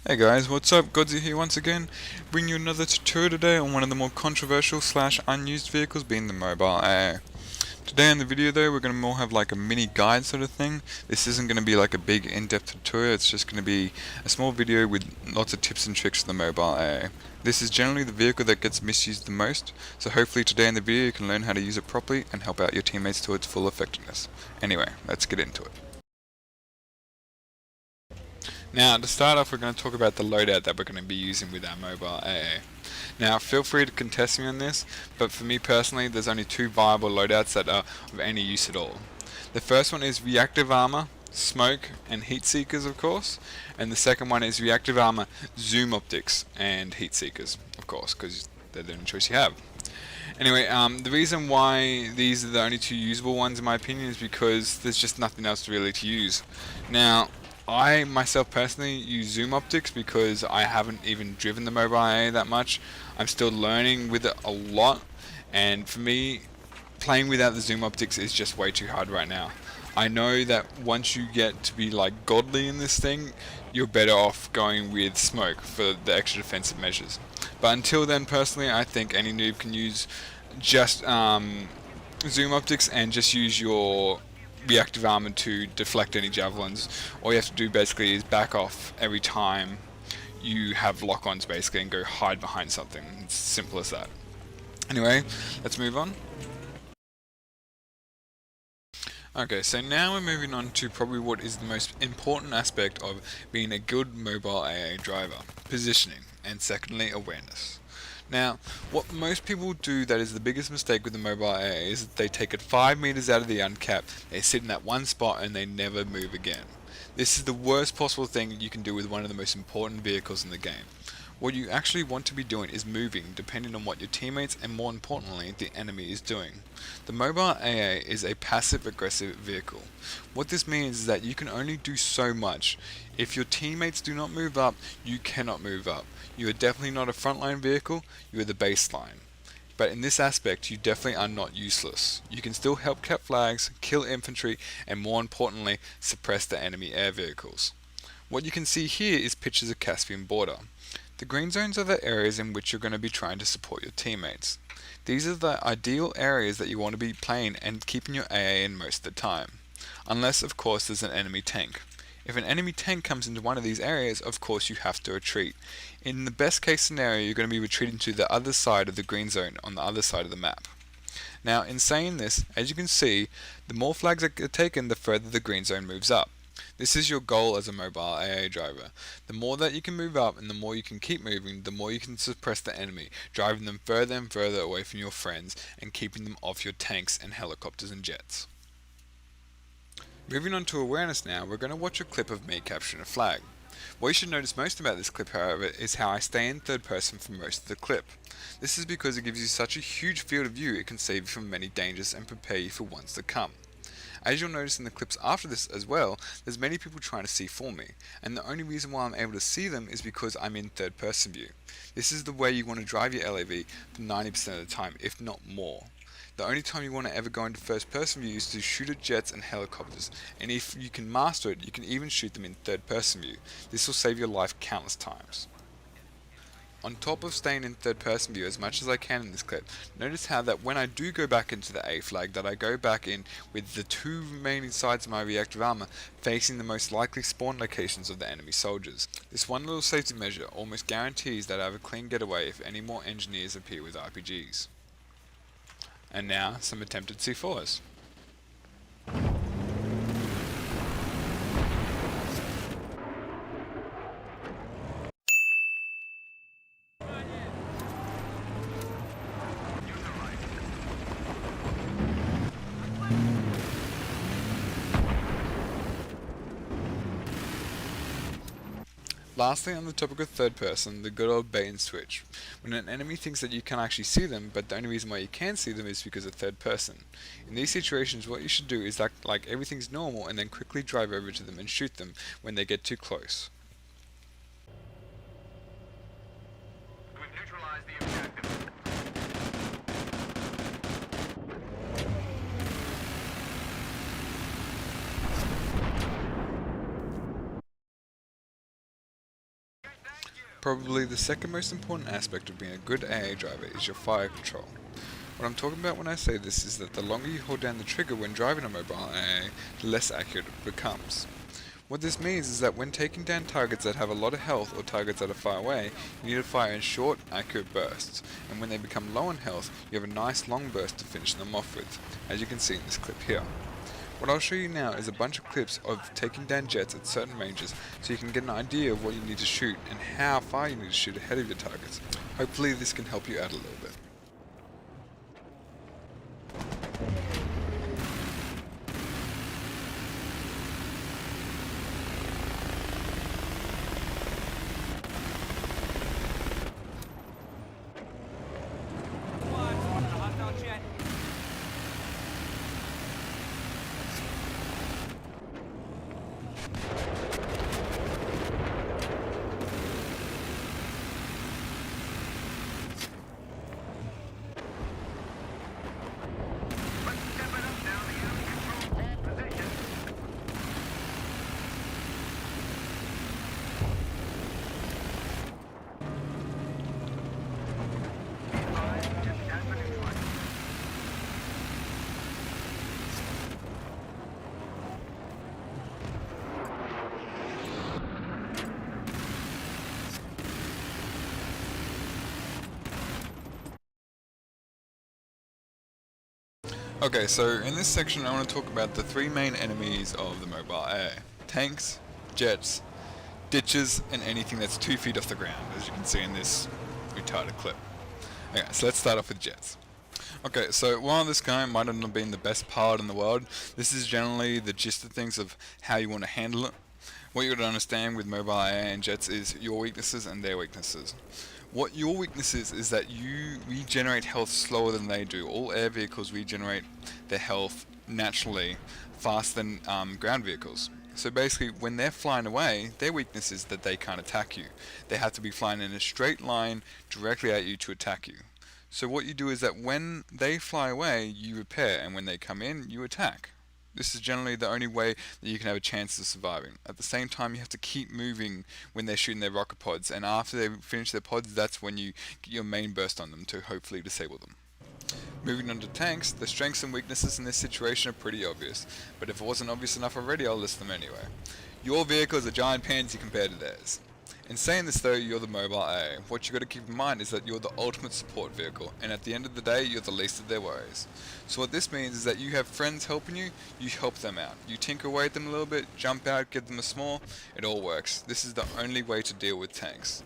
Hey guys, what's up? Godsy here once again, bringing you another tutorial today on one of the more controversial slash unused vehicles, being the mobile AA. Today in the video though, we're going to more have like a mini guide sort of thing. This isn't going to be like a big in-depth tutorial, it's just going to be a small video with lots of tips and tricks for the mobile AA. This is generally the vehicle that gets misused the most, so hopefully today in the video you can learn how to use it properly and help out your teammates to its full effectiveness. Anyway, let's get into it. Now, to start off, we're going to talk about the loadout that we're going to be using with our mobile AA. Now, feel free to contest me on this, but for me personally, there's only two viable loadouts that are of any use at all. The first one is reactive armor, smoke, and heat seekers, of course, and the second one is reactive armor, zoom optics, and heat seekers, of course, because they're the only choice you have. Anyway, the reason why these are the only two usable ones in my opinion is because there's just nothing else really to use. Now, I myself personally use zoom optics because I haven't even driven the mobile AA that much. I'm still learning with it a lot, and for me, playing without the zoom optics is just way too hard right now. I know that once you get to be like godly in this thing, you're better off going with smoke for the extra defensive measures. But until then, personally, I think any noob can use just zoom optics and just use your reactive armor to deflect any javelins. All you have to do basically is back off every time you have lock-ons basically and go hide behind something. It's simple as that. Anyway, let's move on. Okay, so now we're moving on to probably what is the most important aspect of being a good mobile AA driver: positioning, and secondly, awareness. Now, what most people do that is the biggest mistake with the mobile AA is that they take it 5 meters out of the uncap, they sit in that one spot and they never move again. This is the worst possible thing you can do with one of the most important vehicles in the game. What you actually want to be doing is moving depending on what your teammates and more importantly the enemy is doing. The mobile AA is a passive aggressive vehicle. What this means is that you can only do so much. If your teammates do not move up, you cannot move up. You are definitely not a frontline vehicle, you are the baseline. But in this aspect, you definitely are not useless. You can still help cap flags, kill infantry, and more importantly, suppress the enemy air vehicles. What you can see here is pictures of Caspian border. The green zones are the areas in which you're going to be trying to support your teammates. These are the ideal areas that you want to be playing and keeping your AA in most of the time. Unless, of course, there's an enemy tank. If an enemy tank comes into one of these areas, of course you have to retreat. In the best case scenario, you're going to be retreating to the other side of the green zone on the other side of the map. Now, in saying this, as you can see, the more flags that are taken, the further the green zone moves up. This is your goal as a mobile AA driver. The more that you can move up and the more you can keep moving, the more you can suppress the enemy, driving them further and further away from your friends and keeping them off your tanks and helicopters and jets. Moving on to awareness now, we're going to watch a clip of me capturing a flag. What you should notice most about this clip, however, is how I stay in third person for most of the clip. This is because it gives you such a huge field of view, it can save you from many dangers and prepare you for ones to come. As you'll notice in the clips after this as well, there's many people trying to see for me, and the only reason why I'm able to see them is because I'm in third person view. This is the way you want to drive your LAV for 90% of the time, if not more. The only time you want to ever go into first person view is to shoot at jets and helicopters, and if you can master it, you can even shoot them in third person view. This will save your life countless times. On top of staying in third person view as much as I can in this clip, notice how that when I do go back into the A flag, that I go back in with the two remaining sides of my reactive armor facing the most likely spawn locations of the enemy soldiers. This one little safety measure almost guarantees that I have a clean getaway if any more engineers appear with RPGs. And now, some attempted C4s. Lastly, on the topic of third person, the good old bait and switch. When an enemy thinks that you can actually see them, but the only reason why you can see them is because of third person. In these situations, what you should do is act like everything's normal and then quickly drive over to them and shoot them when they get too close. We've neutralized the objective. Probably the second most important aspect of being a good AA driver is your fire control. What I'm talking about when I say this is that the longer you hold down the trigger when driving a mobile AA, the less accurate it becomes. What this means is that when taking down targets that have a lot of health or targets that are far away, you need to fire in short, accurate bursts, and when they become low on health, you have a nice long burst to finish them off with, as you can see in this clip here. What I'll show you now is a bunch of clips of taking down jets at certain ranges so you can get an idea of what you need to shoot and how far you need to shoot ahead of your targets. Hopefully this can help you out a little bit. Okay, so in this section I want to talk about the three main enemies of the mobile AA. Tanks, jets, ditches, and anything that's 2 feet off the ground, as you can see in this retarded clip. Okay, so let's start off with jets. Okay, so while this guy might not have been the best pilot in the world, this is generally the gist of things of how you want to handle it. What you got to understand with mobile AA and jets is your weaknesses and their weaknesses. What your weakness is that you regenerate health slower than they do. All air vehicles regenerate their health naturally faster than ground vehicles. So basically, when they're flying away, their weakness is that they can't attack you. They have to be flying in a straight line directly at you to attack you. So what you do is that when they fly away, you repair, and when they come in, you attack. This is generally the only way that you can have a chance of surviving. At the same time, you have to keep moving when they're shooting their rocket pods, and after they finish their pods, that's when you get your main burst on them to hopefully disable them. Moving on to tanks, the strengths and weaknesses in this situation are pretty obvious, but if it wasn't obvious enough already, I'll list them anyway. Your vehicle is a giant pansy compared to theirs. In saying this though, you're the mobile AA. What you got to keep in mind is that you're the ultimate support vehicle, and at the end of the day, you're the least of their worries. So what this means is that you have friends helping you, you help them out. You tinker away at them a little bit, jump out, give them a small, it all works. This is the only way to deal with tanks.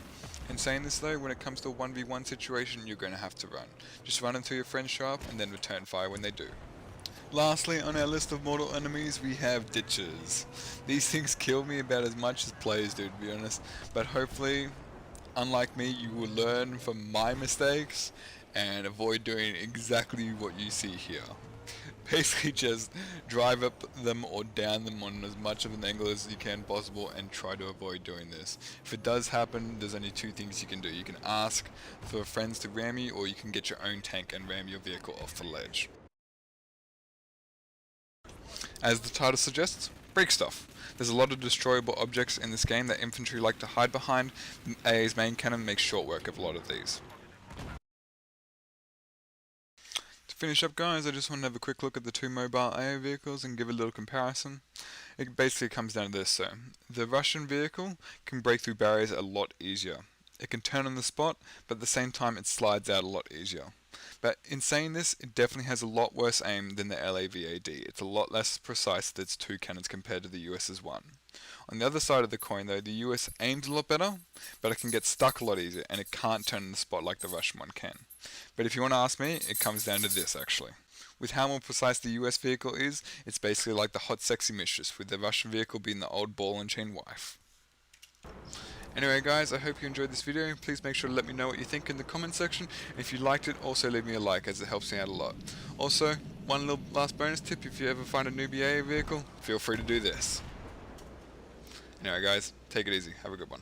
In saying this though, when it comes to a 1v1 situation, you're going to have to run. Just run until your friends show up, and then return fire when they do. Lastly, on our list of mortal enemies, we have ditches. These things kill me about as much as players do, to be honest, but hopefully, unlike me, you will learn from my mistakes and avoid doing exactly what you see here. Basically just drive up them or down them on as much of an angle as you can possible and try to avoid doing this. If it does happen, there's only two things you can do. You can ask for friends to ram you, or you can get your own tank and ram your vehicle off the ledge. As the title suggests, break stuff. There's a lot of destroyable objects in this game that infantry like to hide behind. AA's main cannon makes short work of a lot of these. To finish up guys, I just want to have a quick look at the two mobile AA vehicles and give a little comparison. It basically comes down to this, so the Russian vehicle can break through barriers a lot easier. It can turn on the spot, but at the same time it slides out a lot easier. But in saying this, it definitely has a lot worse aim than the lav-ad. It's a lot less precise with its two cannons compared to the US's one. On the other side of the coin though, the US aims a lot better, but it can get stuck a lot easier, and it can't turn on the spot like the Russian one can. But if you want to ask me, it comes down to this actually. With how more precise the US vehicle is, it's basically like the hot sexy mistress, with the Russian vehicle being the old ball and chain wife. Anyway guys, I hope you enjoyed this video. Please make sure to let me know what you think in the comment section. And if you liked it, also leave me a like, as it helps me out a lot. Also, one little last bonus tip: if you ever find a newbie AA vehicle, feel free to do this. Anyway guys, take it easy. Have a good one.